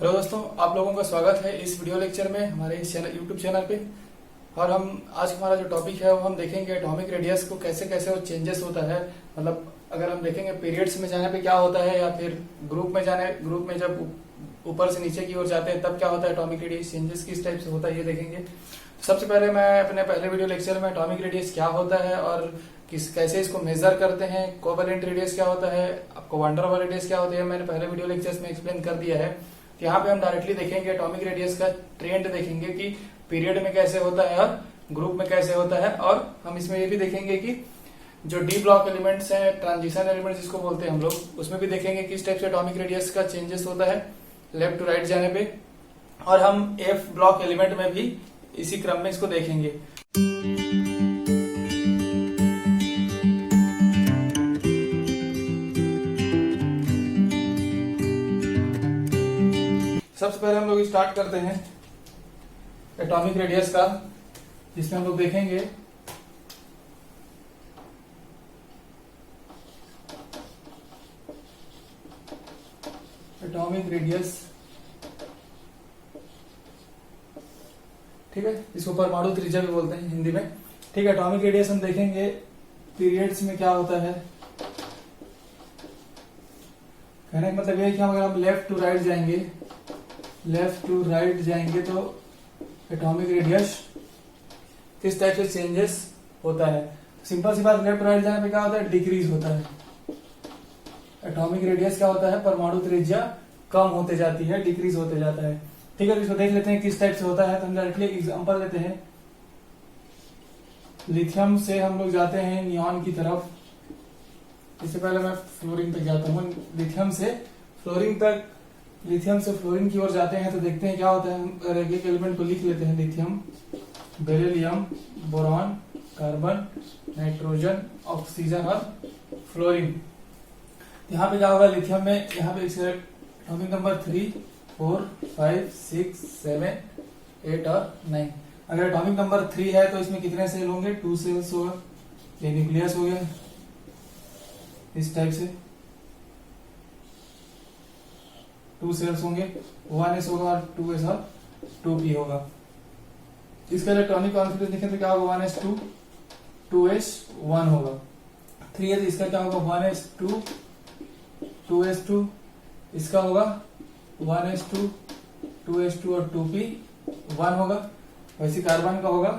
Hello दोस्तों, आप लोगों का स्वागत है इस वीडियो लेक्चर में हमारे इस चैनल यूट्यूब चैनल पे। और हम आज हमारा जो टॉपिक है वो हम देखेंगे एटॉमिक रेडियस को कैसे कैसे वो चेंजेस होता है। मतलब अगर हम देखेंगे पीरियड्स में जाने पे क्या होता है, या फिर ग्रुप में जब ऊपर से नीचे की ओर जाते हैं तब क्या होता है, एटॉमिक रेडियस चेंजेस किस टाइप से होता है ये देखेंगे। सबसे पहले मैं अपने पहले वीडियो लेक्चर में एटॉमिक रेडियस क्या होता है और कैसे इसको मेजर करते हैं, कोवेलेंट रेडियस क्या होता है, आपको वंडर वाल रेडियस क्या होता है, मैंने पहले वीडियो लेक्चर्स में एक्सप्लेन कर दिया है। यहाँ पे हम डायरेक्टली देखेंगे एटॉमिक रेडियस का ट्रेंड देखेंगे कि पीरियड में कैसे होता है और ग्रुप में कैसे होता है। और हम इसमें ये भी देखेंगे कि जो डी ब्लॉक एलिमेंट्स हैं, ट्रांजिशन एलिमेंट्स जिसको बोलते हैं हम लोग, उसमें भी देखेंगे किस टाइप से एटॉमिक रेडियस का चेंजेस होता है लेफ्ट टू राइट जाने पे। और हम एफ ब्लॉक एलिमेंट में भी इसी क्रम में इसको देखेंगे। सबसे पहले हम लोग स्टार्ट करते हैं एटॉमिक रेडियस का, जिसमें हम लोग देखेंगे एटॉमिक रेडियस, ठीक है, इसको परमाणु त्रिज्या भी बोलते हैं हिंदी में। ठीक है, एटॉमिक रेडियस हम देखेंगे पीरियड्स में क्या होता है। कहने का मतलब ये है कि अगर हम लेफ्ट टू राइट जाएंगे तो एटॉमिक रेडियस किस टाइप से चेंजेस होता है। सिंपल सी बात, लेफ्ट टू राइट जाने पे क्या होता है, डिक्रीज होता है। एटॉमिक रेडियस क्या होता है, परमाणु त्रिज्या कम होते जाती है, डिक्रीज होते जाता है। ठीक है, तो इसको देख लेते हैं किस टाइप से होता है। तो हम डायरेक्टली एग्जांपल लेते हैं। लिथियम से हम लोग जाते हैं नियॉन की तरफ। इससे पहले मैं फ्लोरीन तक जाता हूँ। लिथियम से फ्लोरीन की ओर जाते हैं तो देखते हैं क्या होता है। हम एक एलिमेंट को लिख लेते हैं, lithium, beryllium, boron, carbon, nitrogen, oxygen और फ्लोरीन। यहाँ पे क्या होगा, लिथियम में यहाँ पे एटॉमिक नंबर 3, 4, 5, 6, 7, 8 और 9। अगर एटॉमिक नंबर 3 है तो इसमें कितने सेल होंगे, 2 सेल्स होगा। ये न्यूक्लियस हो गया इस टाइप से, 2 सेल्स होंगे, 1s होगा और 2s और 2p होगा। इसका इलेक्ट्रॉनिक कॉन्फिगरेशन देखें तो क्या होगा, 1s2, 2s1 होगा। 3 है तो इसका क्या होगा, 1s2, 2s2, इसका होगा 1s2, 2s2 और 2p1 होगा। वैसे कार्बन का होगा,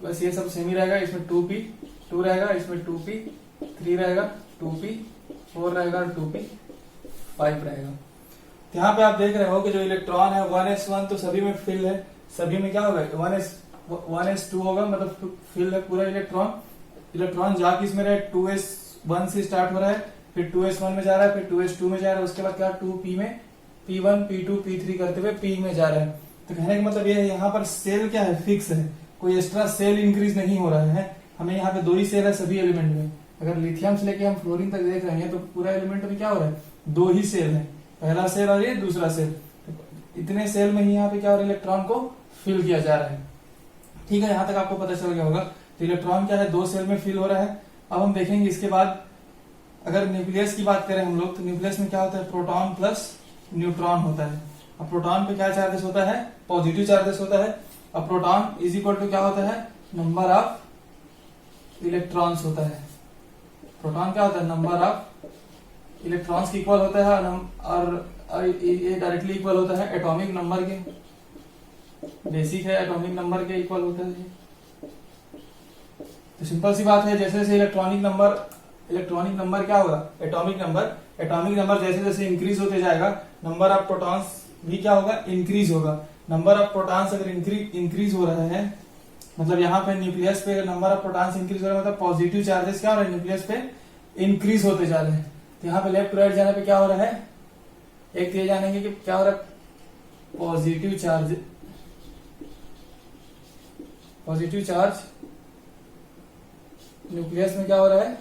बस ये सब सेम ही रहेगा। इसमें 2p2 रहेगा, इसमें 2p3 रहेगा, 2p4 रहेगा और 2p5 रहेगा। यहाँ पे आप देख रहे हो कि जो इलेक्ट्रॉन है 1s1 तो सभी में फिल है। सभी में क्या होगा, 1s2 होगा, मतलब फिल है पूरा इलेक्ट्रॉन जा किसमें रहा है, 2s1 से स्टार्ट हो रहा है, फिर 2s1 में जा रहा है, फिर 2s2 में जा रहा है, उसके बाद क्या 2p में p1, p2, p3 करते हुए p में जा रहा है। तो कहने का मतलब ये है, यहाँ पर सेल क्या है, फिक्स है, कोई एक्स्ट्रा सेल इंक्रीज नहीं हो रहा है। हमें यहाँ पे 2 ही सेल है सभी एलिमेंट में। अगर लिथियम से लेके हम फ्लोरीन तक देख रहे हैं तो पूरा एलिमेंट में क्या हो रहा है, 2 ही सेल है, पहला सेल और ये दूसरा सेल। इतने सेल में ही यहाँ पे क्या हो रहा है, इलेक्ट्रॉन को फिल किया जा रहा है। ठीक है, यहाँ तक आपको पता चल गया होगा। तो इलेक्ट्रॉन क्या है, 2 सेल में फिल हो रहा है। अब हम देखेंगे इसके बाद, अगर न्यूक्लियस की बात करें हम लोग, तो न्यूक्लियस में क्या होता है, प्रोटॉन प्लस न्यूट्रॉन होता है। अब प्रोटॉन पे क्या चार्जेस होता है, पॉजिटिव चार्जेस होता है। अब प्रोटॉन इज इक्वल टू क्या होता है, नंबर ऑफ इलेक्ट्रॉन्स होता है। प्रोटॉन क्या होता है, नंबर ऑफ इलेक्ट्रॉन्स की इक्वल होता है, और ये डायरेक्टली इक्वल होता है एटॉमिक नंबर के। बेसिक है, एटॉमिक नंबर के इक्वल होता है। तो सिंपल सी बात है, जैसे जैसे इलेक्ट्रॉनिक नंबर क्या होगा, एटॉमिक नंबर जैसे जैसे इंक्रीज होते जाएगा, नंबर ऑफ प्रोटॉन्स भी क्या होगा, इंक्रीज होगा। नंबर ऑफ प्रोटॉन्स अगर इंक्रीज हो रहा है, मतलब यहाँ पे न्यूक्लियस पे नंबर ऑफ प्रोटॉन्स इंक्रीज हो रहा है, मतलब पॉजिटिव चार्जेस क्या हो रहा है, न्यूक्लियस पे इंक्रीज होते जा रहे हैं। तो यहाँ पे लेफ्ट टू राइट जाने पे क्या हो रहा है, एक ये जानेंगे कि क्या हो रहा है, पॉजिटिव चार्ज न्यूक्लियस में क्या हो रहा है,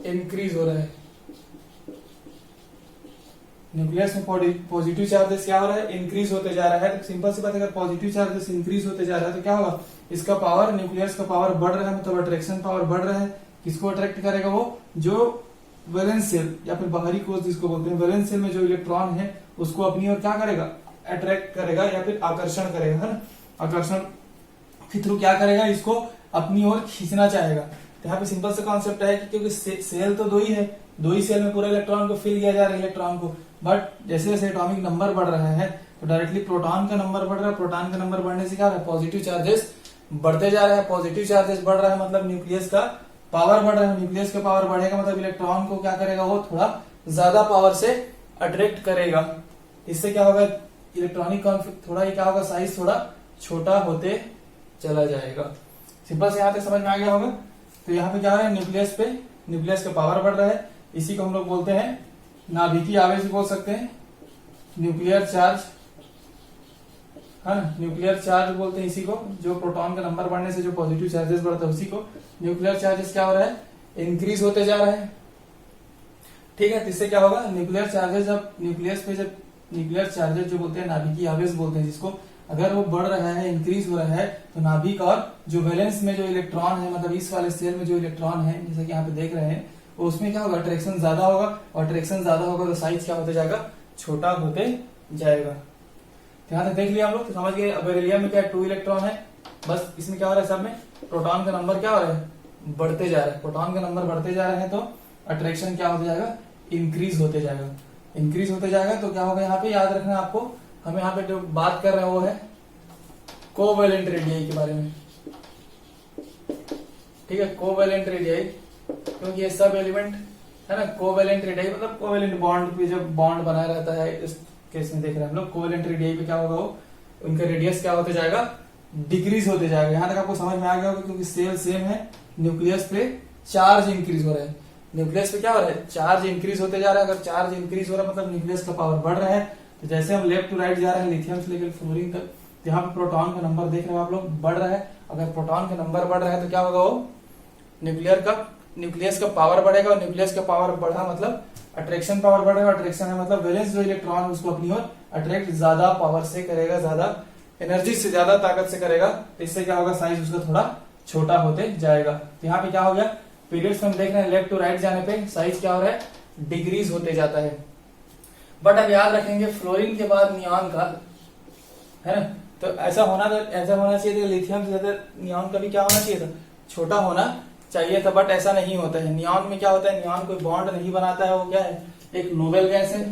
इंक्रीज हो रहा है। न्यूक्लियस में पॉजिटिव चार्जेस क्या हो रहा है, इंक्रीज होते जा रहा है। तो सिंपल सी बात, अगर पॉजिटिव चार्जेस इंक्रीज होते जा रहा है तो क्या होगा, इसका पावर, न्यूक्लियस का पावर बढ़ रहा है, मतलब अट्रैक्शन पावर बढ़ रहा है। किसको अट्रैक्ट करेगा, वो जो वैलेंस सेल या फिर बाहरी कोष जिसको बोलते हैं, वैलेंस सेल में जो इलेक्ट्रॉन है उसको अपनी ओर क्या करेगा, अट्रैक्ट करेगा या फिर आकर्षण करेगा, है ना। आकर्षण के थ्रू क्या करेगा, इसको अपनी ओर खींचना चाहेगा। तो यहाँ पे सिंपल सा कॉन्सेप्ट है कि क्योंकि सेल तो दो ही सेल में पूरे इलेक्ट्रॉन को फिल किया जा रहा है इलेक्ट्रॉन को, बट जैसे जैसे एटॉमिक नंबर बढ़ रहा है तो डायरेक्टली प्रोटॉन का नंबर बढ़ रहा है। प्रोटॉन का नंबर बढ़ने से क्या हो रहा है, पॉजिटिव चार्जेस बढ़ते जा रहे हैं। पॉजिटिव चार्जेस बढ़ रहा है मतलब न्यूक्लियस का पावर बढ़ रहा है। न्यूक्लियस का पावर बढ़ेगा मतलब इलेक्ट्रॉन को क्या करेगा, वो थोड़ा ज्यादा पावर से अट्रैक्ट करेगा। इससे क्या होगा, इलेक्ट्रॉनिक कॉन्फ्लिक्ट थोड़ा क्या होगा, साइज थोड़ा छोटा होते चला जाएगा। सिंपल से यहाँ तक समझ में आ गया होगा। तो यहाँ पे क्या हो रहा है, न्यूक्लियस का पावर बढ़ रहा है। इसी को हम लोग बोलते हैं नाभिकीय आवेश बोल सकते हैं, न्यूक्लियर चार्ज, है ना। न्यूक्लियर चार्ज बोलते हैं इसी को, जो प्रोटॉन का नंबर बढ़ने से जो पॉजिटिव चार्जेस बढ़ता है उसी को न्यूक्लियर चार्जेस क्या हो रहा है, इंक्रीज होते जा रहा है। ठीक है, इससे क्या होगा, न्यूक्लियर चार्जेस न्यूक्लियर चार्जेस जो बोलते हैं नाभिकीय आवेश बोलते हैं जिसको, अगर वो बढ़ रहा है, इंक्रीज हो रहा है, तो नाभिक और जो वैलेंस में जो इलेक्ट्रॉन है, मतलब इस वाले सेल में जो इलेक्ट्रॉन है, जैसे कि यहाँ पे देख रहे हैं, तो उसमें क्या होगा, अट्रैक्शन ज्यादा होगा, और अट्रैक्शन ज्यादा होगा तो साइज क्या होते जाएगा, छोटा होते जाएगा। यहाँ तक देख लिया हम लोग, तो समझ गए। अब बेरिलियम में क्या 2 इलेक्ट्रॉन है, बस इसमें क्या हो रहा है, सब में प्रोटॉन का नंबर क्या हो रहा है, बढ़ते जा रहा है। प्रोटॉन का नंबर बढ़ते जा रहे हैं तो अट्रैक्शन क्या होते जाएगा, इंक्रीज होते जाएगा। इंक्रीज होते जाएगा तो क्या होगा, यहाँ पे याद रखना आपको, हम यहाँ पे जो बात कर रहे हैं वो है कोवैलेंट रेडियाई के बारे में। ठीक है, कोवैलेंट रेडियाई, क्योंकि ये सब एलिमेंट है ना। कोवैलेंट रेडियाई मतलब कोवैलेंट बॉन्ड पे जब बॉन्ड बना रहता है, इस केस में देख रहे हैं हम लोग, कोवैलेंट रेडियाई पे क्या होगा, वो उनका रेडियस क्या होते जाएगा, डिक्रीज होते जाएगा। यहां तक आपको समझ में आ गया होगा, क्योंकि सेल सेम है, न्यूक्लियस पे चार्ज इंक्रीज हो रहा है। न्यूक्लियस पे क्या हो रहा है, चार्ज इंक्रीज होते जा रहा है। अगर चार्ज इंक्रीज हो रहा है मतलब न्यूक्लियस का पावर बढ़ रहा है। तो जैसे हम लेफ्ट टू राइट जा रहे हैं, लिथियम से लेकर फ्लोरीन तक, तो यहाँ पे प्रोटॉन का नंबर देख रहे हो आप लोग, बढ़ रहा है। अगर प्रोटॉन का नंबर बढ़ रहा है तो क्या होगा, वो न्यूक्लियस का पावर बढ़ेगा, और न्यूक्लियस का पावर बढ़ा मतलब अट्रैक्शन पावर बढ़ेगा। अट्रैक्शन है मतलब वैलेंस जो इलेक्ट्रॉन उसको अपनी ओर अट्रैक्ट ज्यादा पावर से करेगा, ज्यादा एनर्जी से, ज्यादा ताकत से करेगा। तो इससे क्या होगा, साइज उसका थोड़ा छोटा होते जाएगा। तो यहाँ पे क्या हो गया, पीरियड्स हम देख रहे हैं, लेफ्ट टू राइट जाने पे साइज क्या हो रहा है, डिक्रीज होते जाता है। बट अब याद रखेंगे, फ्लोरीन के बाद नियॉन का, है ना, तो ऐसा होना चाहिए था, लिथियम से ज्यादा नियॉन का भी क्या होना चाहिए था, छोटा होना चाहिए था, बट ऐसा नहीं होता है। नियॉन में क्या होता है, नियॉन कोई बॉन्ड नहीं बनाता है, वो क्या है, एक नोबेल गैस है,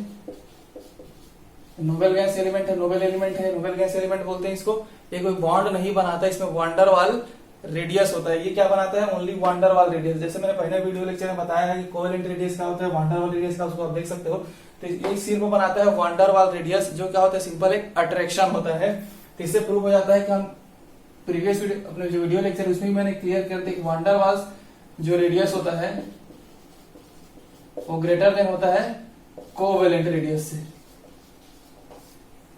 नोबेल गैस एलिमेंट है, नोबेल गैस एलिमेंट बोलते हैं इसको। ये कोई बॉन्ड नहीं बनाता, इसमें वंडरवाल रेडियस होता है। ये क्या बनाता है, ओनली वंडरवाल रेडियस। जैसे मैंने पहले वीडियो लेक्चर में बताया है कि कोवैलेंट रेडियस क्या होता है, वंडरवाल रेडियस का, उसको आप देख सकते हो। तो ये सिर्फ बनाता है वंडरवाल रेडियस, जो क्या होता है, सिंपल एक अट्रैक्शन होता है। तो इससे प्रूव हो जाता है कि हम प्रीवियस अपने जो वीडियो लेक्चर उसमें भी मैंने क्लियर कर दिया कि वंडरवाल जो रेडियस होता है वो ग्रेटर देन होता है कोवैलेंट रेडियस से।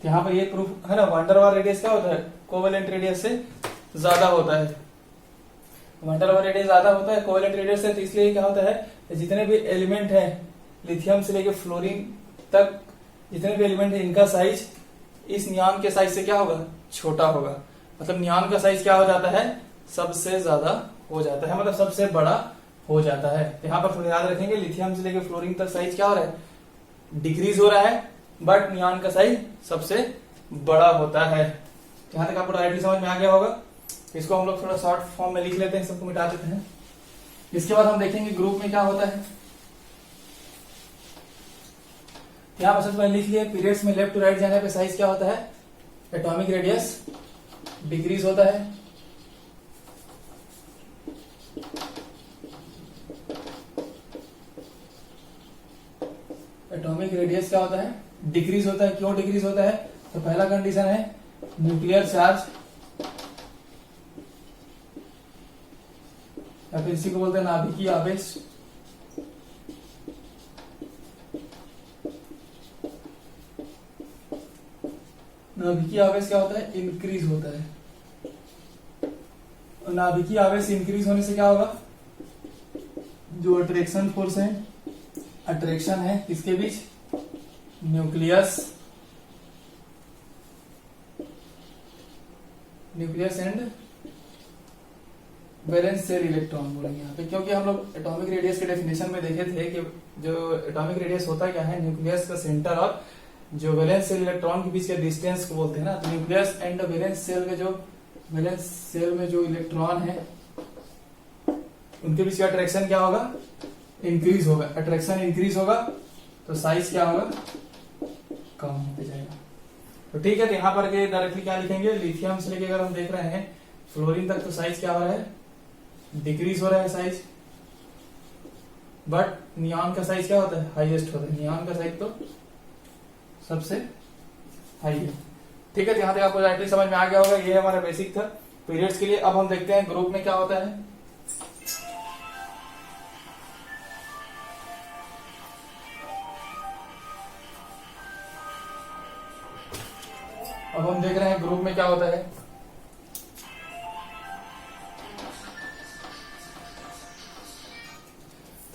यहाँ पर ये प्रूफ है ना, वंडरवाल रेडियस क्या होता है, कोवैलेंट रेडियस से ज्यादा होता है। वंडरवाल रेडियस ज्यादा होता है कोवैलेंट रेडियस से, तो इसलिए क्या होता है, जितने भी एलिमेंट है, लिथियम से लेकर फ्लोरीन तक जितने भी एलिमेंट है, इनका साइज इस नियॉन के साइज से क्या होगा, छोटा होगा। मतलब नियॉन का साइज क्या हो जाता है, सबसे ज्यादा हो जाता है, मतलब सबसे बड़ा हो जाता है। तो यहाँ पर थोड़ा याद रखेंगे, लिथियम से लेकर फ्लोरीन तक साइज क्या हो रहा है, डिक्रीज हो रहा है, बट नियॉन का साइज सबसे बड़ा होता है। यहाँ तक आपको डायरेक्टली समझ में आ गया होगा। इसको हम लोग थोड़ा शॉर्ट फॉर्म में लिख लेते हैं, सबको मिटा देते हैं। इसके बाद हम देखेंगे ग्रुप में क्या होता है। यहाँ पर सबसे पहले लिख लिया, पीरियड्स में लेफ्ट टू राइट जाने पे साइज क्या होता है, एटॉमिक रेडियस डिक्रीज होता है। एटॉमिक रेडियस क्या होता है, डिक्रीज होता है। क्यों डिक्रीज होता है, तो पहला कंडीशन है न्यूक्लियर चार्ज, या फिर इसी को बोलते हैं नाभिकीय आवेश। नाभिकीय आवेश क्या होता है, इंक्रीज होता है। और नाभिकीय आवेश इंक्रीज होने से क्या होगा, जो अट्रैक्शन फोर्स है, अट्रैक्शन है किसके बीच, nucleus and valence shell electron बोलेंगे यहाँ पे, क्योंकि हम लोग एटॉमिक रेडियस के डेफिनेशन में देखे थे कि जो एटॉमिक रेडियस होता क्या है, न्यूक्लियस का सेंटर और जो वैलेंस सेल इलेक्ट्रॉन के बीच के डिस्टेंस को बोलते हैं ना। तो न्यूक्लियस एंड वैलेंस सेल के जो वैलेंस सेल में जो इलेक्ट्रॉन है उनके बीच का अट्रैक्शन क्या होगा, इंक्रीज होगा। अट्रैक्शन इंक्रीज होगा तो साइज क्या होगा, कम होते जाएगा। तो ठीक है, तो यहाँ पर के डायरेक्टली क्या लिखेंगे, लिथियम से लेके अगर हम देख रहे हैं फ्लोरीन तक तो साइज क्या हो रहा है, डिक्रीज हो रहा है साइज। बट नियॉन का साइज क्या होता है, हाईएस्ट होता है। नियॉन का साइज तो सबसे हाई है। ठीक है, यहाँ तक आपको डायरेक्टली समझ में आ गया होगा। ये हमारा बेसिक था पीरियड्स के लिए। अब हम देखते हैं ग्रुप में क्या होता है। अब हम देख रहे हैं ग्रुप में क्या होता है।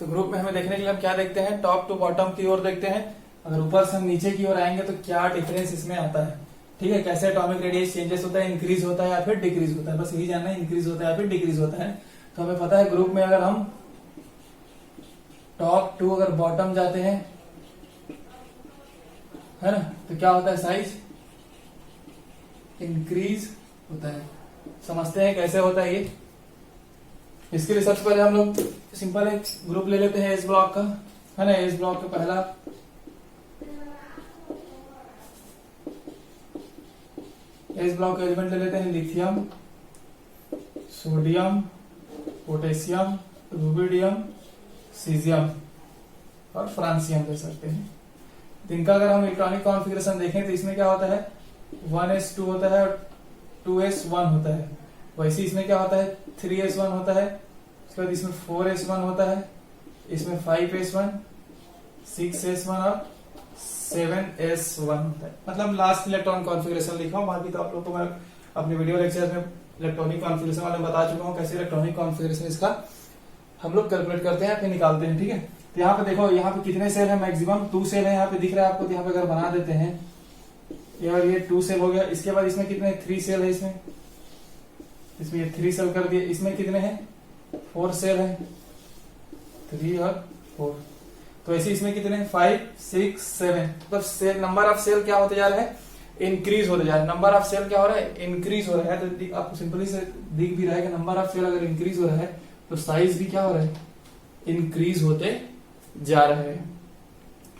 तो ग्रुप में हमें देखने के लिए हम क्या देखते हैं, टॉप टू बॉटम की ओर देखते हैं। अगर ऊपर से हम नीचे की ओर आएंगे तो क्या डिफरेंस इसमें आता है। ठीक है, कैसे एटॉमिक रेडियस चेंजेस होता है, इंक्रीज होता है या फिर डिक्रीज होता है, बस यही जानना है, इंक्रीज होता है या फिर डिक्रीज होता है। तो हमें पता है ग्रुप में अगर हम टॉप टू अगर बॉटम जाते हैं, है ना, तो क्या होता है, साइज इंक्रीज होता है। समझते हैं कैसे होता है ये। इसके लिए सबसे पहले हम लोग सिंपल एक ग्रुप ले लेते हैं एस ब्लॉक का, है ना। एस ब्लॉक का पहला एस ब्लॉक का एलिमेंट ले लेते हैं lithium, sodium, potassium, rubidium, caesium और फ्रांसियम ले सकते हैं। इनका अगर हम इलेक्ट्रॉनिक कॉन्फ़िगरेशन देखें तो इसमें क्या होता है, 1s2 होता है और 2s1 होता है। वैसे इसमें क्या होता है, 3s1 होता है, उसके बाद इसमें 4s1 होता है, इसमें 5s1, 6s1 और 7s1 होता है। मतलब लास्ट इलेक्ट्रॉन कॉन्फ़िगरेशन लिखा हूं, बाकी तो आप लोग को मैं अपने वीडियो लेक्चर में इलेक्ट्रॉनिक कॉन्फ़िगरेशन वाले बता चुका हूं कैसे इलेक्ट्रॉनिक कॉन्फ़िगरेशन इसका हम लोग कैलकुलेट करते हैं फिर निकालते हैं। ठीक है, तो यहाँ पे देखो, यहाँ पे कितने सेल है, मैक्सिमम 2 सेल है यहाँ पे दिख रहा है आपको। तो यहाँ पे अगर बना देते हैं यार, ये 2 सेल हो गया। इसके बाद इसमें कितने 3 सेल है, इसमें ये 3 सेल कर दिए। इसमें कितने हैं, 4 सेल है, 3 और 4। तो ऐसे इसमें कितने हैं, 5, 6, 7। मतलब सेल नंबर ऑफ सेल क्या होते जा रहा है, इंक्रीज होते जा रहा है। नंबर ऑफ सेल क्या हो रहा है, इंक्रीज हो रहा है। तो आपको सिंपली से दिख भी रहा है कि नंबर ऑफ सेल अगर इंक्रीज हो रहा है तो साइज भी क्या हो रहा है, इंक्रीज होते जा रहा है।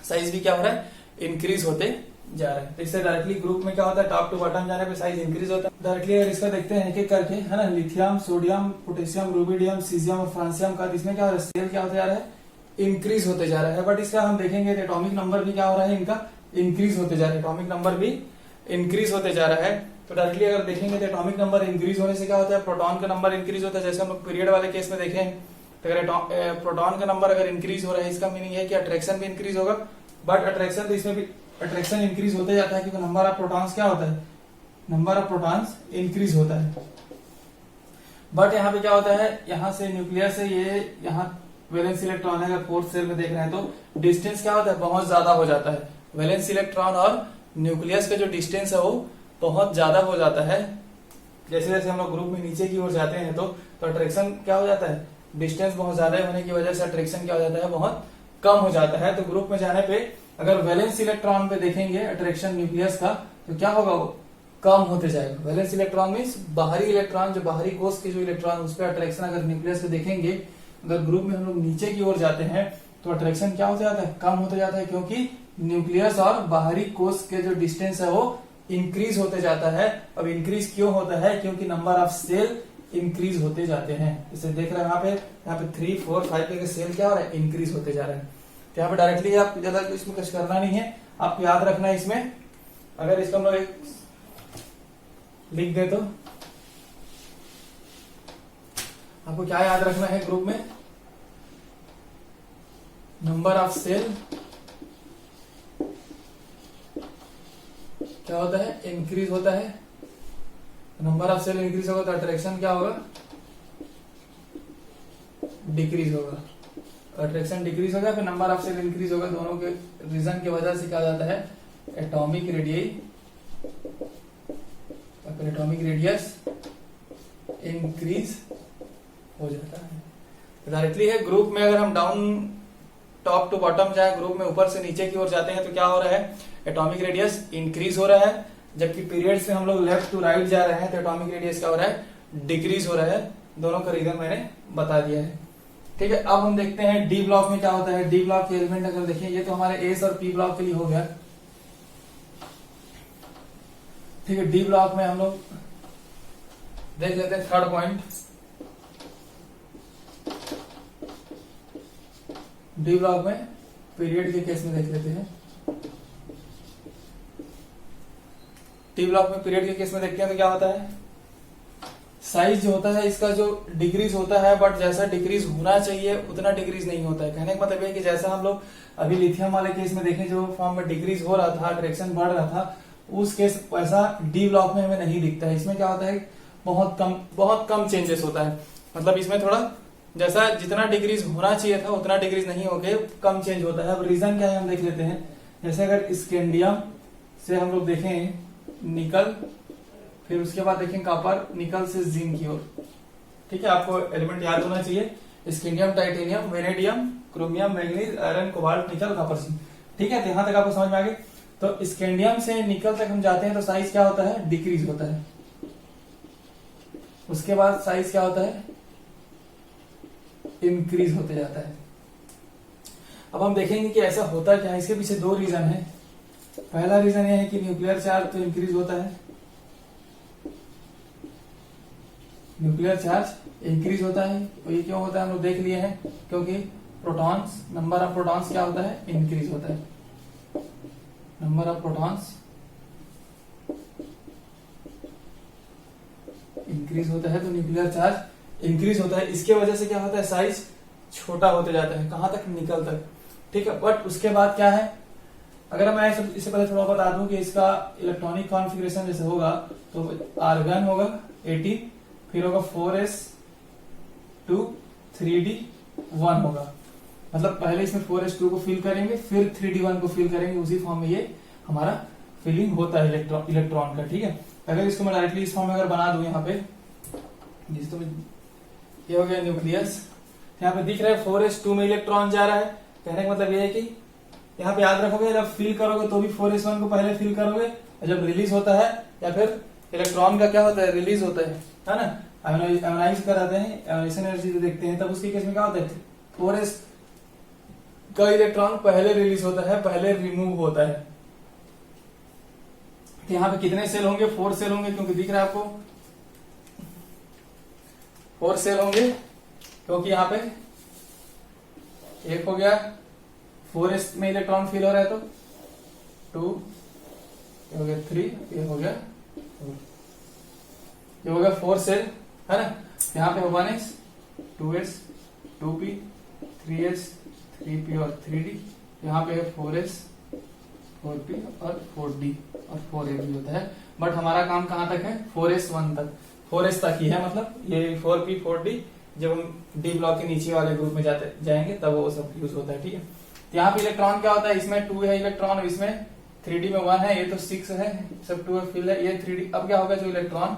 साइज भी क्या हो रहा है, इंक्रीज होते जा रहा है। तो इससे डायरेक्टली ग्रुप में क्या होता है, टॉप टू बॉटम जाने पे साइज इंक्रीज होता है। डायरेक्टली अगर इसका देखते हैं एक एक करके, है ना, lithium, sodium, potassium, rubidium, caesium और फ्रांसियम का, इसमें क्या हो रहा है, सेल क्या होते जा रहा है, इंक्रीज होते जा रहा है। बट इसका हम देखेंगे तो एटॉमिक नंबर भी क्या हो रहा है, इनका इंक्रीज होते जा रहा है। एटॉमिक नंबर भी इंक्रीज होते जा रहा है। तो डायरेक्टली अगर देखेंगे तो एटॉमिक नंबर इंक्रीज होने से क्या होता है, प्रोटॉन का नंबर इंक्रीज होता है। जैसे हम लोग पीरियड वाले केस में देखें तो अगर प्रोटॉन का नंबर अगर इंक्रीज हो रहा है, इसका मीनिंग है कि अट्रैक्शन भी इंक्रीज होगा। बट अट्रैक्शन तो इसमें भी अट्रैक्शन इंक्रीज होते जाता है, क्योंकि नंबर ऑफ प्रोटॉन्स क्या होता है, नंबर ऑफ प्रोटॉन्स इंक्रीज होता है। बट यहाँ पे क्या होता है, यहाँ से न्यूक्लियस से ये यहाँ वैलेंस इलेक्ट्रॉन है, अगर 4th सेल में देख रहे हैं तो डिस्टेंस क्या होता है, बहुत ज्यादा हो जाता है। वैलेंस इलेक्ट्रॉन और न्यूक्लियस का जो डिस्टेंस है वो बहुत ज्यादा हो जाता है। जैसे जैसे हम लोग ग्रुप में नीचे की ओर जाते हैं तो अट्रैक्शन क्या हो जाता है, डिस्टेंस बहुत ज्यादा होने की वजह से अट्रैक्शन क्या हो जाता है, बहुत कम हो जाता है। तो ग्रुप में जाने पे अगर वैलेंस इलेक्ट्रॉन पे देखेंगे अट्रैक्शन न्यूक्लियस का, तो क्या होगा, वो कम होते जाएगा। वैलेंस इलेक्ट्रॉन मीन्स बाहरी इलेक्ट्रॉन, जो बाहरी कोष के जो इलेक्ट्रॉन, उस पर अट्रैक्शन अगर न्यूक्लियस पे देखेंगे, अगर ग्रुप में हम लोग नीचे की ओर जाते हैं तो अट्रैक्शन क्या होता जाता है, कम होते जाता है, क्योंकि न्यूक्लियस और बाहरी कोष के जो डिस्टेंस है वो इंक्रीज होते जाता है। अब इंक्रीज क्यों होता है, क्योंकि नंबर ऑफ सेल इंक्रीज होते जाते हैं। इसे देख रहे हैं यहाँ पे 3, 4, 5 के सेल क्या हो रहा है, इंक्रीज होते जा रहे हैं। तो यहाँ पे डायरेक्टली आप ज्यादा इसमें कुछ करना नहीं है, आपको याद रखना है इसमें। अगर इसको हम लोग लिख दे तो आपको क्या याद रखना है, ग्रुप में नंबर ऑफ सेल क्या होता है, इंक्रीज होता है। नंबर ऑफ सेल इंक्रीज होगा तो अट्रैक्शन क्या होगा, डिक्रीज होगा। अट्रैक्शन डिक्रीज होगा, फिर नंबर ऑफ सेल इंक्रीज होगा। दोनों के रीजन की वजह से क्या जाता है, एटॉमिक रेडियस इंक्रीज हो जाता है। तो डायरेक्टली है ग्रुप में, अगर हम डाउन टॉप टू बॉटम जाए, ग्रुप में ऊपर से नीचे की ओर जाते हैं तो क्या हो रहा है, एटॉमिक रेडियस इंक्रीज हो रहा है। जबकि पीरियड्स में हम लोग लेफ्ट टू राइट जा रहे हैं तो एटॉमिक रेडियस क्या हो रहा है, डिक्रीज हो रहा है। दोनों का रीजन मैंने बता दिया है। ठीक है, अब हम देखते हैं डी ब्लॉक में क्या होता है। डी ब्लॉक के एलिमेंट अगर देखिए, ये तो हमारे एस और पी ब्लॉक के लिए हो गया। ठीक है, डी ब्लॉक में हम लोग देख लेते हैं थर्ड पॉइंट। डी ब्लॉक में पीरियड के केस में देख लेते हैं। डी ब्लॉक में पीरियड के केस में देखते हैं तो क्या होता है, साइज जो होता है इसका जो डिक्रीज होता है, बट जैसा डिक्रीज होना चाहिए उतना डिक्रीज नहीं होता है। कहने का मतलब है कि जैसा हम लोग अभी लिथियम वाले केस में देखें, जो फॉर्म में डिक्रीज हो रहा था, डायरेक्शन बढ़ रहा था, उस केस वैसा डी ब्लॉक में हमें नहीं दिखता है। इसमें क्या होता है, बहुत कम चेंजेस होता है। मतलब इसमें थोड़ा जैसा जितना डिक्रीज होना चाहिए था उतना डिक्रीज नहीं होके कम चेंज होता है। अब रीजन क्या है हम देख लेते हैं। जैसे अगर स्कैंडियम से हम लोग देखें निकल, फिर उसके बाद देखें कॉपर, निकल से जिंक की ओर। ठीक है, आपको एलिमेंट याद होना चाहिए, scandium, titanium, vanadium, chromium, manganese, iron, cobalt, निकल, कॉपर, जिंक। ठीक है, तो यहां तक आपको समझ में आ गई। तो स्कैंडियम से निकल तक हम जाते हैं तो साइज क्या होता है, डिक्रीज होता है। उसके बाद साइज क्या होता है, इंक्रीज होते जाता है। अब हम देखेंगे कि ऐसा होता क्या है। इसके पीछे दो रीजन है। पहला रीजन यह है कि न्यूक्लियर चार्ज तो इंक्रीज होता है, न्यूक्लियर चार्ज इंक्रीज होता है। तो ये क्यों होता है हम लोग देख लिए हैं, क्योंकि प्रोटॉन्स, नंबर ऑफ प्रोटॉन्स क्या होता है, इंक्रीज होता है। नंबर ऑफ प्रोटॉन्स इंक्रीज होता है तो न्यूक्लियर चार्ज इंक्रीज होता है। इसके वजह से क्या होता है, साइज छोटा होते जाता है, कहां तक, निकल तक। ठीक है, बट उसके बाद क्या है, अगर मैं इससे पहले थोड़ा बता दूं कि इसका इलेक्ट्रॉनिक कॉन्फ़िगरेशन जैसे होगा तो आर्गन होगा 18, फिर होगा 4s2 3d1 होगा। मतलब पहले इसमें 4s2 को फिल करेंगे, फिर 3d1 को फिल करेंगे, उसी फॉर्म में ये हमारा फिलिंग होता है इलेक्ट्रॉन का। ठीक है, अगर इसको मैं डायरेक्टली इस फॉर्म में अगर बना दूं यहाँ पे, जिस तो ये हो गया न्यूक्लियस, यहाँ पे दिख रहा है 4s2 में इलेक्ट्रॉन जा रहा है। कहने का मतलब ये है कि यहाँ पे याद रखोगे, जब फिल करोगे तो भी 4s1 को पहले फिल करोगे, और जब रिलीज होता है या फिर इलेक्ट्रॉन का क्या होता है, रिलीज होता है ना, आयोनाइज कराते हैं, आयोनाइजेशन एनर्जी देखते हैं, तब उसके केस में क्या होता है, 4s का इलेक्ट्रॉन पहले रिलीज होता है, पहले रिमूव होता है। तो यहाँ पे कितने सेल होंगे, 4 सेल होंगे, क्योंकि दिख रहा है आपको 4 सेल होंगे, क्योंकि यहाँ पे एक हो गया 4s में इलेक्ट्रॉन फिल हो रहा है तो 2, ये हो गया 3, ये हो गया 4, ये हो गया 4 सेल है ना। यहाँ पे 1s 2s 2p 3s 3p और 3d, यहाँ पे है 4s 4p और 4d और 4a भी होता है। बट हमारा काम कहां तक है, 4s1 तक, 4s तक ही है। मतलब ये 4p 4d जब हम डी ब्लॉक के नीचे वाले ग्रुप में जाएंगे तब वो सब यूज होता है। ठीक है, यहाँ पे इलेक्ट्रॉन क्या होता है, इसमें 2 है इलेक्ट्रॉन, इसमें 3d में 1 है, ये तो 6 है, सब 2 फिल है, ये 3d। अब क्या होगा, जो इलेक्ट्रॉन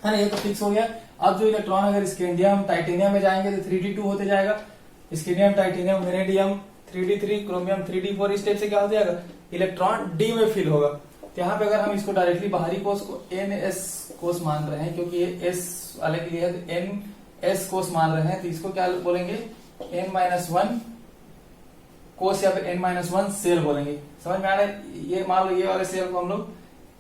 है ना, ये तो फिक्स हो गया। अब जो इलेक्ट्रॉन अगर स्कैंडियम टाइटेनियम में जाएंगे तो 3d2 होते जाएगा, scandium titanium vanadium 3d3, chromium 3d4, इस टाइप से क्या हो जाएगा, इलेक्ट्रॉन डी में फिल होगा। तो यहाँ पे अगर हम इसको डायरेक्टली बाहरी कोष को ns कोष मान रहे हैं, क्योंकि ये s वाले के लिए है तो ns कोष मान रहे हैं, तो इसको क्या बोलेंगे, n-1 कोष या फिर n-1 सेल बोलेंगे। समझ में आ रहा है। ये मान लो ये वाले सेल को हम लोग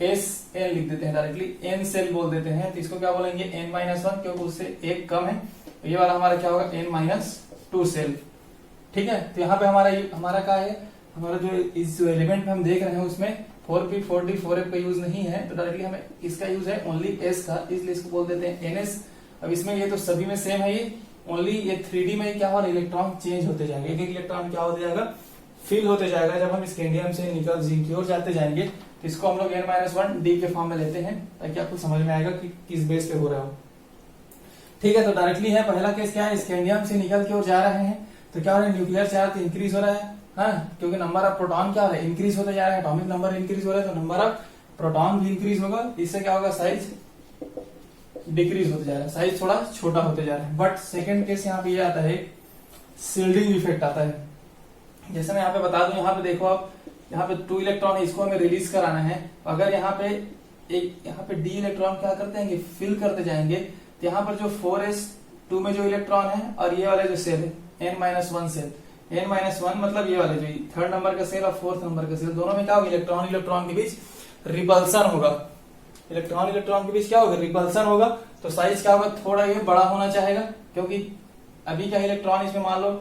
SN लिख देते हैं, डायरेक्टली n सेल बोल देते हैं, तो इसको क्या बोलेंगे, n-1, क्योंकि उससे एक कम है। तो ये वाला हमारा क्या होगा, n-2 सेल। ठीक है, तो यहाँ पे हमारा क्या है, हमारा जो इस एलिमेंट में हम देख रहे हैं उसमें 4p 4d 4f का यूज नहीं है, तो डायरेक्टली हमें इसका यूज है ओनली s का, इसलिए इसको बोल देते हैं ns। अब इसमें ये तो सभी में सेम है, ये ओनली ये 3d में क्या हो, इलेक्ट्रॉन चेंज होते जाएंगे, एक एक इलेक्ट्रॉन क्या होते जाएगा, फिल होते जाएगा। जब हम स्कैंडियम से निकल जिंक की ओर जाते जाएंगे तो इसको हम लोग n-1 d के फॉर्म में लेते हैं, ताकि आपको समझ में आएगा कि किस बेस पे हो रहा हो। ठीक है, तो डायरेक्टली है, पहला केस क्या है, स्कैंडियम से निकल की ओर जा रहे हैं तो क्या हो रहा है, न्यूक्लियर चार्ज इंक्रीज हो रहा है, हाँ, क्योंकि नंबर ऑफ प्रोटॉन क्या हो रहा है, इंक्रीज होता जा रहा है, एटॉमिक नंबर इंक्रीज हो रहा है, तो नंबर ऑफ प्रोटॉन भी इंक्रीज होगा, इससे क्या होगा, साइज डिक्रीज होते जा रहा है, साइज थोड़ा छोटा होते जा रहा है। बट सेकंड केस यहाँ पे ये आता है, शिल्डिंग इफेक्ट आता है। जैसे मैं यहाँ पे बता दूं, यहाँ पे देखो आप, यहाँ पे 2 इलेक्ट्रॉन है, इसको हमें रिलीज कराना है। अगर यहाँ पे डी इलेक्ट्रॉन क्या करते हैं, फिल करते जाएंगे, तो यहाँ पर जो 4s2 में जो इलेक्ट्रॉन है और ये वाले जो सेल है n-1 सेल, n-1 मतलब ये वाले जो 3rd नंबर का सेल और 4th नंबर का सेल, दोनों में क्या होगा, इलेक्ट्रॉन इलेक्ट्रॉन के बीच रिपल्सन होगा। इलेक्ट्रॉन इलेक्ट्रॉन के बीच क्या होगा, रिपल्सन होगा। तो साइज क्या होगा, थोड़ा ये बड़ा होना चाहेगा, क्योंकि अभी क्या इलेक्ट्रॉन इसमें मान लो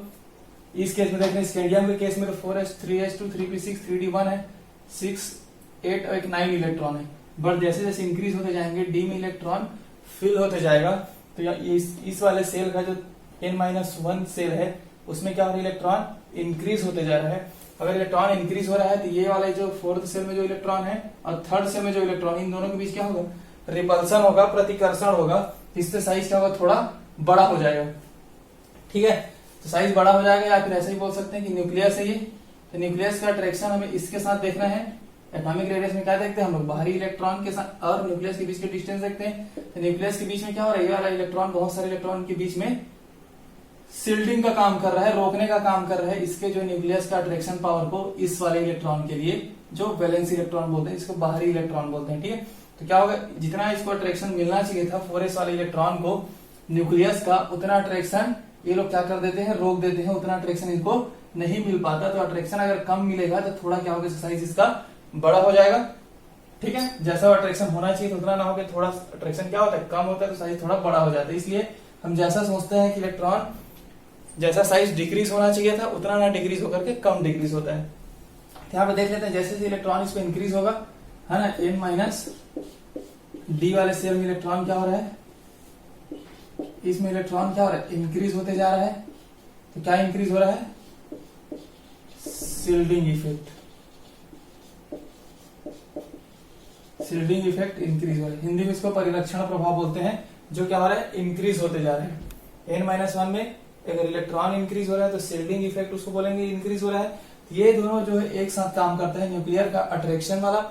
इस केस में देखते हैं, स्केंडियम के केस में तो 4s 3s2 3p6 3d1 है, 6 8 और 9 इलेक्ट्रॉन है। बट जैसे जैसे इंक्रीज होते जाएंगे, डी में इलेक्ट्रॉन फिल होते जाएगा, तो इस वाले सेल का जो n-1 सेल है उसमें क्या हो रहा है, इलेक्ट्रॉन इंक्रीज होते जा रहा है। अगर इलेक्ट्रॉन इंक्रीज हो रहा है तो ये वाले जो 4th सेल में जो इलेक्ट्रॉन है और 3rd सेल में जो इलेक्ट्रॉन, इन दोनों के बीच क्या होगा, रिपल्सन होगा, प्रतिकर्षण होगा। इससे साइज क्या होगा, थोड़ा बड़ा हो जाएगा। ठीक है, तो साइज बड़ा हो जाएगा, या फिर ऐसे ही बोल सकते हैं कि न्यूक्लियस है ये, तो न्यूक्लियस का अट्रैक्शन हमें इसके साथ देखना है। एटॉमिक रेडियस में क्या देखते हैं हम लोग, बाहरी इलेक्ट्रॉन के साथ और न्यूक्लियस के बीच के डिस्टेंस देखते हैं। तो न्यूक्लियस के बीच में क्या हो रहा है, ये वाला इलेक्ट्रॉन बहुत सारे इलेक्ट्रॉन के बीच में शिल्डिंग का काम कर रहा है, रोकने का काम कर रहा है इसके जो न्यूक्लियस का अट्रैक्शन पावर को इस वाले इलेक्ट्रॉन के लिए, जो वैलेंस इलेक्ट्रॉन बोलते हैं, इसको बाहरी इलेक्ट्रॉन बोलते हैं। ठीक है, तो क्या होगा, जितना इसको अट्रैक्शन मिलना चाहिए था 4s वाले इलेक्ट्रॉन को न्यूक्लियस का, उतना अट्रैक्शन ये लोग क्या कर देते हैं, रोक देते हैं, उतना अट्रैक्शन इनको नहीं मिल पाता। तो अट्रैक्शन अगर कम मिलेगा तो थोड़ा क्या होगा, साइज इसका बड़ा हो जाएगा। ठीक है, जैसा अट्रैक्शन होना चाहिए उतना ना हो, थोड़ा अट्रैक्शन क्या होता है, कम होता है, तो साइज थोड़ा बड़ा हो जाता है। इसलिए हम जैसा सोचते हैं कि इलेक्ट्रॉन जैसा साइज डिक्रीज होना चाहिए था उतना ना डिक्रीज होकर के कम डिक्रीज होता है। यहाँ पे देख लेते हैं, जैसे जैसे इलेक्ट्रॉन इस पे इंक्रीज होगा, है ना, n-d वाले सेल में इलेक्ट्रॉन क्या हो रहा है, इसमें इलेक्ट्रॉन क्या हो रहा है, इंक्रीज होते जा रहा है। तो क्या इंक्रीज हो रहा है, shielding effect, shielding effect increase हो रहा है। हिंदी में इसको परिरक्षण प्रभाव बोलते हैं, जो क्या हो रहा है, इंक्रीज होते जा रहे हैं। n-1 में अगर इलेक्ट्रॉन इंक्रीज हो रहा है तो शिल्डिंग इफेक्ट उसको बोलेंगे इंक्रीज हो रहा है। ये दोनों जो है एक साथ काम करते हैं। न्यूक्लियर का अट्रैक्शन वाला,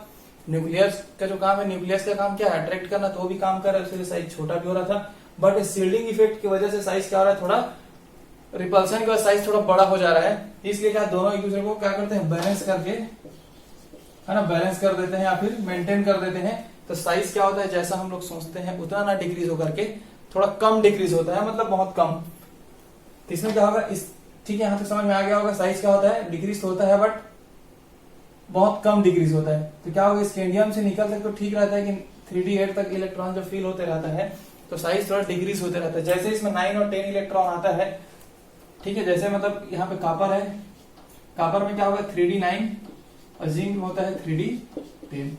न्यूक्लियस का जो काम है, न्यूक्लियस का काम क्या है, अट्रैक्ट करना, तो वो भी काम कर रहा है, उसके साइज छोटा भी हो रहा था। बट शिल्डिंग इफेक्ट की वजह से साइज क्या हो रहा है, थोड़ा रिपल्सन की वजह से साइज थोड़ा बड़ा हो जा रहा है। इसलिए क्या दोनों एक दूसरे को क्या करते हैं, बैलेंस करके, है ना, बैलेंस कर देते हैं या फिर मेंटेन कर देते हैं। तो साइज क्या होता है, जैसा हम लोग सोचते हैं उतना ना डिक्रीज होकर के थोड़ा कम डिक्रीज होता है, मतलब बहुत कम। तो इसमें क्या होगा, इस ठीक है, यहां तक समझ में आ गया होगा। साइज क्या होता है, डिक्रीज तो होता है बट बहुत कम डिक्रीज होता है। तो क्या होगा, स्केंडियम से निकल तक तो ठीक रहता है कि 3d8 तक इलेक्ट्रॉन जो फील होते रहता है, तो साइज थोड़ा डिक्रीज होते रहता है। जैसे इसमें 9 और 10 इलेक्ट्रॉन आता है, ठीक है, जैसे मतलब यहाँ पे कॉपर है, कॉपर में क्या होगा 3d9 और जिंक में होता है 3d10।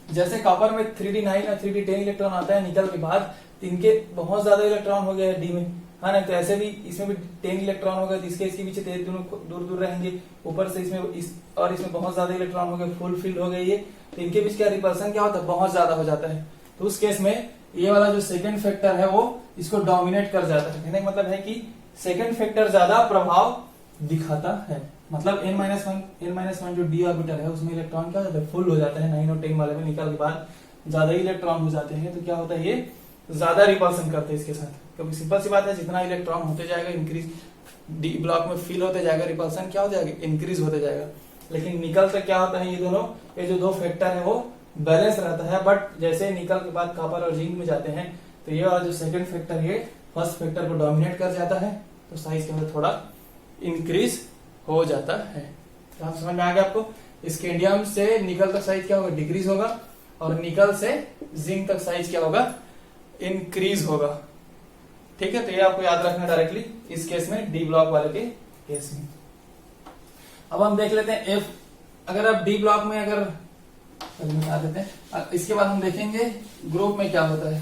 जैसे कॉपर में 3d9 और 3d10 इलेक्ट्रॉन आता है निकल के बाद, इनके बहुत ज्यादा इलेक्ट्रॉन हो गया है डी में, हाँ ना, तो ऐसे भी इसमें भी 10 इलेक्ट्रॉन होगा, तो इसके इसके पीछे दोनों दूर दूर रहेंगे। ऊपर से इसमें और इसमें बहुत ज्यादा इलेक्ट्रॉन हो गए, फुल फील्ड हो गई है, तो इनके बीच क्या रिपल्सन क्या होता है, बहुत ज्यादा हो जाता है। तो उस केस में ये वाला जो सेकंड फैक्टर है वो इसको डोमिनेट कर जाता है। कहने का मतलब है कि सेकंड फैक्टर ज्यादा प्रभाव दिखाता है। मतलब n-1 जो डी ऑर्बिटल है उसमें इलेक्ट्रॉन क्या होता है, फुल हो जाता है। 9 और 10 वाले में निकल के बाद ज्यादा इलेक्ट्रॉन हो जाते हैं, तो क्या होता है, ये ज्यादा रिपल्सन करते हैं इसके साथ। क्योंकि सिंपल सी बात है, जितना इलेक्ट्रॉन होते जाएगा इंक्रीज, डी ब्लॉक में फिल होते जाएगा, रिपल्सन क्या हो जाएगा, इंक्रीज होते जाएगा। लेकिन निकल तक क्या होता है, ये दोनों, ये जो दो फैक्टर है वो बैलेंस रहता है। बट जैसे निकल के बाद कॉपर और जिंक में जाते हैं, तो ये वाला जो सेकंड फैक्टर है फर्स्ट फैक्टर को डोमिनेट कर जाता है, तो साइज के अंदर थोड़ा इंक्रीज हो जाता है। तो आप समझ में आ गया आपको, स्केंडियम से निकल तक साइज क्या होगा, डिक्रीज होगा, और निकल से जिंक तक साइज क्या होगा, इंक्रीज होगा। ठीक है, तो ये आपको याद रखना डायरेक्टली इस केस में, डी ब्लॉक वाले के केस में। अब हम देख लेते हैं एफ। अगर आप डी ब्लॉक में अगर बता देते हैं, इसके बाद हम देखेंगे ग्रुप में क्या होता है।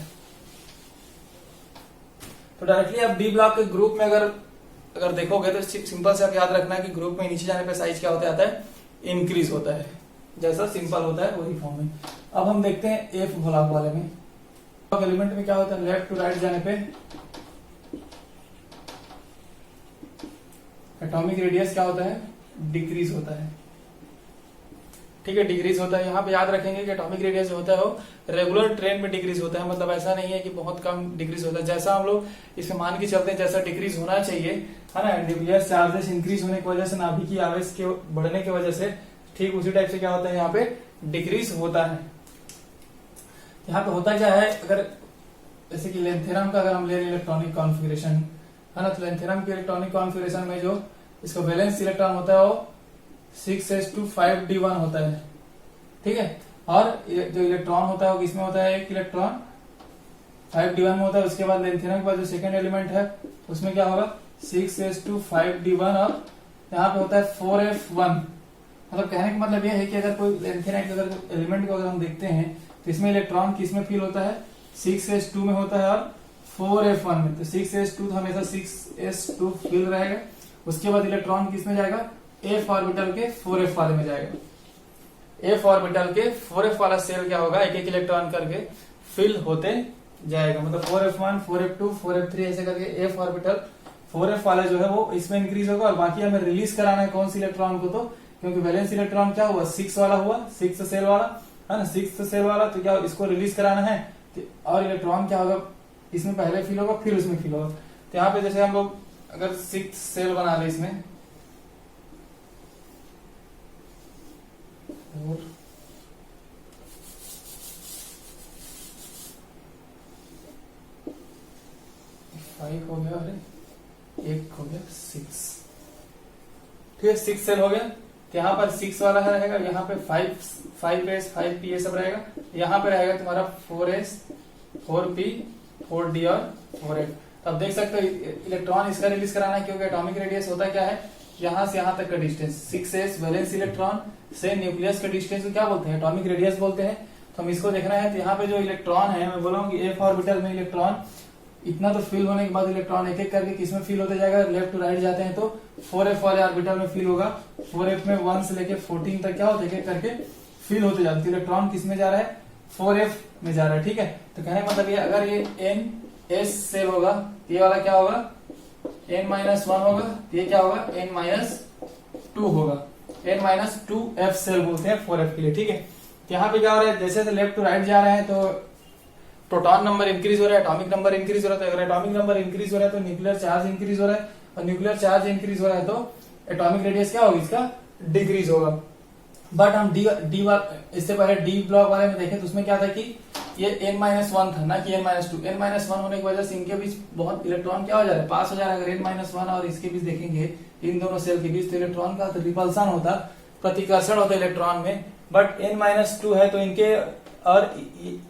तो डायरेक्टली आप डी ब्लॉक के ग्रुप में अगर देखोगे तो सिंपल से आप याद रखना है कि ग्रुप में नीचे जाने पे साइज क्या होता है, इंक्रीज होता है। जैसा सिंपल होता है वही फॉर्म में। अब हम देखते हैं एफ ब्लॉक वाले में। एलिमेंट में क्या होता है, लेफ्ट टू राइट जाने पे एटॉमिक रेडियस क्या होता है, डिक्रीज होता है। ठीक है, डिक्रीज होता है। यहाँ पे याद रखेंगे कि एटॉमिक रेडियस जो होता है वो रेगुलर ट्रेंड में डिक्रीज होता है, मतलब ऐसा नहीं है कि बहुत कम डिक्रीज होता है। जैसा हम लोग इसमें मान के चलते हैं जैसा डिक्रीज होना चाहिए, है ना, न्यूक्लियर चार्जेस इंक्रीज होने की वजह से, नाभिकीय आवेश के बढ़ने की वजह से, ठीक उसी टाइप से क्या होता है यहाँ पे डिक्रीज होता है। यहाँ पे होता क्या है, अगर जैसे कि लेंथेरम का अगर हम ले रहे इलेक्ट्रॉनिक कॉन्फ़िगरेशन, है ना, तो लेंथेरम के इलेक्ट्रॉनिक कॉन्फ़िगरेशन में जो इसका वैलेंस इलेक्ट्रॉन होता है वो 6s2 5d1 होता है, ठीक है। और जो इलेक्ट्रॉन होता है वो किसमें होता है, एक इलेक्ट्रॉन 5d1 में होता है। उसके बाद लेंथेरम के बाद जो सेकंड एलिमेंट है उसमें क्या होगा 6s2 5d1, और यहाँ पे होता है 4f1। मतलब कहने का मतलब यह है कि अगर कोई लेंथेनाइट के अगर एलिमेंट को अगर हम देखते हैं तो इसमें इलेक्ट्रॉन किसमें फील होता है, 6s2 में होता है और 4f1 में। तो 6s2 तो हमेशा 6s2 फील रहेगा। उसके बाद इलेक्ट्रॉन किसमें जाएगा, f ऑर्बिटल के 4f वाले में जाएगा। f ऑर्बिटल के 4f वाला सेल क्या होगा, एक एक इलेक्ट्रॉन करके फिल होते जाएगा, मतलब 4f1 4f2 4f3 ऐसे करके f ऑर्बिटल 4f वाला जो है वो इसमें इंक्रीज होगा। और बाकी हमें रिलीज कराना है कौन सी इलेक्ट्रॉन को, तो क्योंकि वैलेंस इलेक्ट्रॉन क्या हुआ 6 वाला हुआ, 6 सेल वाला, है ना, 6 सेल वाला, तो क्या इसको रिलीज कराना है। और इलेक्ट्रॉन क्या होगा, इसमें पहले फील होगा फिर उसमें फील होगा। तो यहाँ पे जैसे हम लोग अगर 6 सेल बना ले इसमें, और 5 हो गया, अरे 1 हो गया 6, ठीक है, 6 सेल हो गया। तो यहाँ पर 6 वाला है रहेगा, यहाँ पे 5s 5p ये सब रहेगा। यहाँ पे रहेगा तुम्हारा 4s 4p 4d और 4f। तो अब देख सकते हो इलेक्ट्रॉन इसका रिलीज कराना है, क्योंकि एटॉमिक रेडियस होता क्या है, यहाँ से यहाँ तक का डिस्टेंस 6s वैलेंस इलेक्ट्रॉन से न्यूक्लियस का डिस्टेंस को क्या बोलते हैं, एटॉमिक रेडियस बोलते हैं। तो हम इसको देखना है। तो यहाँ पे जो इलेक्ट्रॉन है, मैं बोला कि f ऑर्बिटल में इलेक्ट्रॉन इतना तो फिल होने के बाद इलेक्ट्रॉन एक एक करके किसमें फिल होते जाएगा, लेफ्ट टू राइट जाते हैं तो 4f वाले ऑर्बिटल में फिल होगा। 4f में 1 से लेके 14 तक क्या होता है, एक एक करके फिल होते जाते हैं। इलेक्ट्रॉन किसमें जा रहा है, 4f में जा रहा है, ठीक है। तो कहने का मतलब ये अगर ये n s सेल होगा तो ये वाला क्या होगा n-1 होगा, तो ये क्या होगा n-2 होगा। n-2f सेल बोलते हैं 4f के लिए, ठीक है। तो यहाँ पे क्या हो रहा है, जैसे लेफ्ट टू राइट जा रहे हैं तो प्रोटॉन नंबर इंक्रीज हो रहा है, एटॉमिक नंबर इंक्रीज हो रहा है। तो अगर एटॉमिक नंबर इंक्रीज हो रहा है तो न्यूक्लियर चार्ज इंक्रीज हो रहा है, और न्यूक्लियर चार्ज इंक्रीज हो रहा है तो एटॉमिक रेडियस क्या होगी, इसका डिक्रीज होगा। बट हम डी इससे पहले डी ब्लॉक वाले में देखें तो उसमें क्या था कि ये n-1 था ना कि n-2। n-1 होने की वजह से इनके बीच बहुत इलेक्ट्रॉन क्या हो जा रहा है, पास हो जा रहा है। अगर n-1 और इसके बीच देखेंगे, इन दोनों सेल के बीच, तो इलेक्ट्रॉन का तो रिपल्सन होता, प्रतिकर्षण होता इलेक्ट्रॉन में। बट n-2 है तो इनके और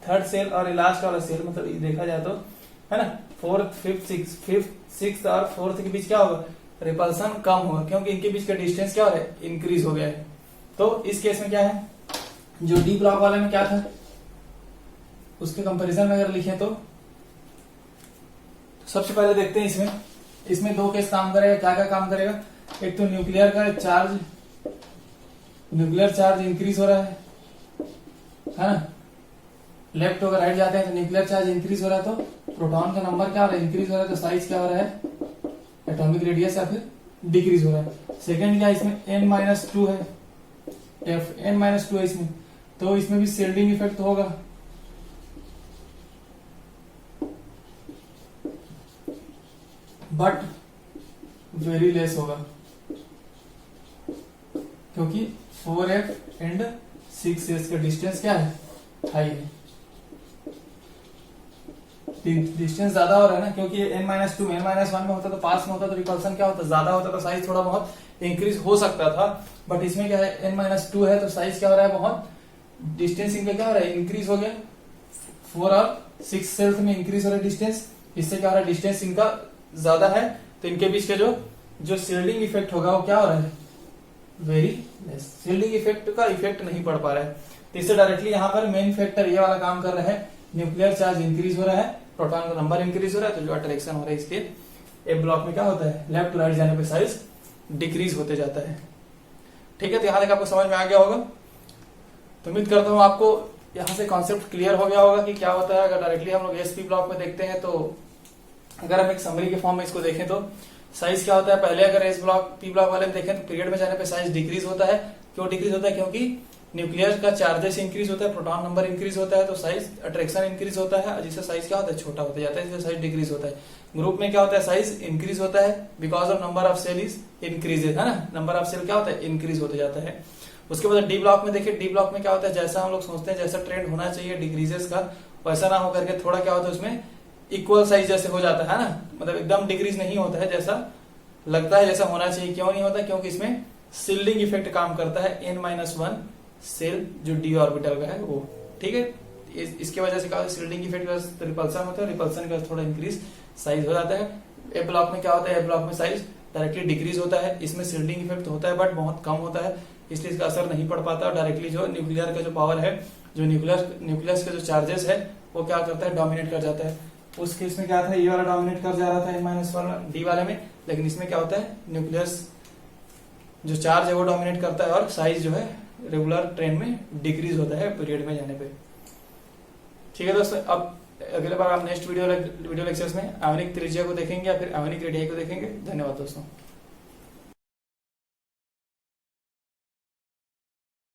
थर्ड सेल और लास्ट वाला सेल, मतलब देखा जाए तो, है ना, 4th 5th 6th और 4th के बीच क्या होगा, रिपल्सन कम होगा, क्योंकि इनके बीच का डिस्टेंस क्या हो रहा है, इंक्रीज हो गया है। तो इस केस में क्या है, जो डी ब्लॉक वाले में क्या था उसके कंपैरिजन में अगर लिखें तो सबसे पहले देखते हैं इसमें 2 केस काम करेगा। क्या क्या काम करेगा, एक तो न्यूक्लियर चार्ज इंक्रीज हो रहा है ना, लेफ्ट अगर राइट जाते हैं तो न्यूक्लियर चार्ज इंक्रीज हो रहा है, तो प्रोटॉन का नंबर क्या हो रहा है, इंक्रीज हो रहा है। तो साइज क्या हो रहा है, एटॉमिक रेडियस या फिर डिक्रीज हो रहा है। सेकंड क्या, इसमें n-2 है, n-2 है इसमें, तो इसमें भी शिल्डिंग इफेक्ट होगा। बट वेरी लेस होगा, क्योंकि 4f एंड 6s का डिस्टेंस क्या है, हाई है, डिस्टेंस ज्यादा हो रहा है ना, क्योंकि n-2 में n-1 में होता तो पास में होता तो रिपल्सन क्या होता, ज्यादा होता तो साइज थोड़ा बहुत इंक्रीज हो सकता था। बट इसमें क्या है, n-2 है तो साइज क्या हो रहा है, बहुत डिस्टेंस इनका क्या हो रहा है, इंक्रीज हो गया। 4 और 6 सेल्स में इंक्रीज हो रहा है डिस्टेंस, इससे क्या हो रहा है, डिस्टेंस इनका ज्यादा है, तो इनके बीच के जो शील्डिंग इफेक्ट होगा वो क्या हो रहा है, वेरी लेस। शील्डिंग इफेक्ट का इफेक्ट नहीं पड़ पा रहा है, तो इससे डायरेक्टली यहाँ पर मेन फैक्टर ये वाला काम कर रहा है, न्यूक्लियर चार्ज इंक्रीज हो रहा है, प्रोटॉन का नंबर इंक्रीज हो रहा है, तो जो अट्रैक्शन हो रहा है इसके ए ब्लॉक में क्या होता है, लेफ्ट टू राइट जाने पे साइज डिक्रीज होते जाता है। ठीक है, तो यहाँ तक आपको समझ में आ गया होगा। तो उम्मीद करता हूँ आपको यहाँ से कॉन्सेप्ट क्लियर हो गया होगा कि क्या होता है। अगर डायरेक्टली हम लोग एसपी ब्लॉक में देखते हैं तो अगर हम एक समरी के फॉर्म में इसको देखें तो साइज क्या होता है, पहले अगर एस ब्लॉक पी ब्लॉक वाले में देखें तो पीरियड में जाने पे साइज डिक्रीज होता है। क्यों डिक्रीज होता है, क्योंकि न्यूक्लियस का चार्जेस इंक्रीज होता है, प्रोटॉन नंबर इंक्रीज होता है तो साइज अट्रैक्शन इंक्रीज होता है, जिससे साइज क्या होता है, छोटा होता जाता है, जिससे साइज डिक्रीज होता है। ग्रुप में क्या होता है, साइज इंक्रीज होता है because of number of cell is increases, है ना, नंबर ऑफ सेल क्या होता है, इंक्रीज होते जाता है। उसके बाद डी ब्लॉक में देखिए, डी ब्लॉक में क्या होता है, जैसा हम लोग सोचते हैं जैसा ट्रेंड होना चाहिए डिक्रीजेस का, वैसा ना होकर के थोड़ा क्या होता है उसमें इक्वल साइज जैसे हो जाता है ना, मतलब एकदम डिक्रीज नहीं होता है जैसा लगता है जैसा होना चाहिए। क्यों नहीं होता, क्योंकि इसमें शिल्डिंग इफेक्ट काम करता है, n-1 सेल जो डी ऑर्बिटल का है वो, ठीक है। इसकी वजह से क्या होता है, शिल्डिंग इफेक्ट का रिपल्सन होता है, रिपल्सन का थोड़ा इंक्रीज साइज हो जाता है। ए ब्लॉक में क्या होता है, ए ब्लॉक में साइज डायरेक्टली डिक्रीज होता है, इसमें शिल्डिंग इफेक्ट होता है बट बहुत कम होता है, इसलिए इसका असर नहीं पड़ पाता। डायरेक्टली जो न्यूक्लियर का जो पावर है, जो न्यूक्लियस के जो चार्जेस है वो क्या करता है, डोमिनेट कर जाता है। उस केस में क्या था, ये वाला डोमिनेट कर जा रहा था n-1 डी वाले में, लेकिन इसमें क्या होता है, न्यूक्लियस जो चार्ज है वो डोमिनेट करता है और साइज जो है रेगुलर ट्रेन में डिक्रीज होता है पीरियड में जाने पे। ठीक है दोस्तों, अब अगले बार आप नेक्स्ट वीडियो लेक्चर्स में आयोनिक त्रिज्या को देखेंगे या फिर आयोनिक रेडियाई को देखेंगे। धन्यवाद दोस्तों।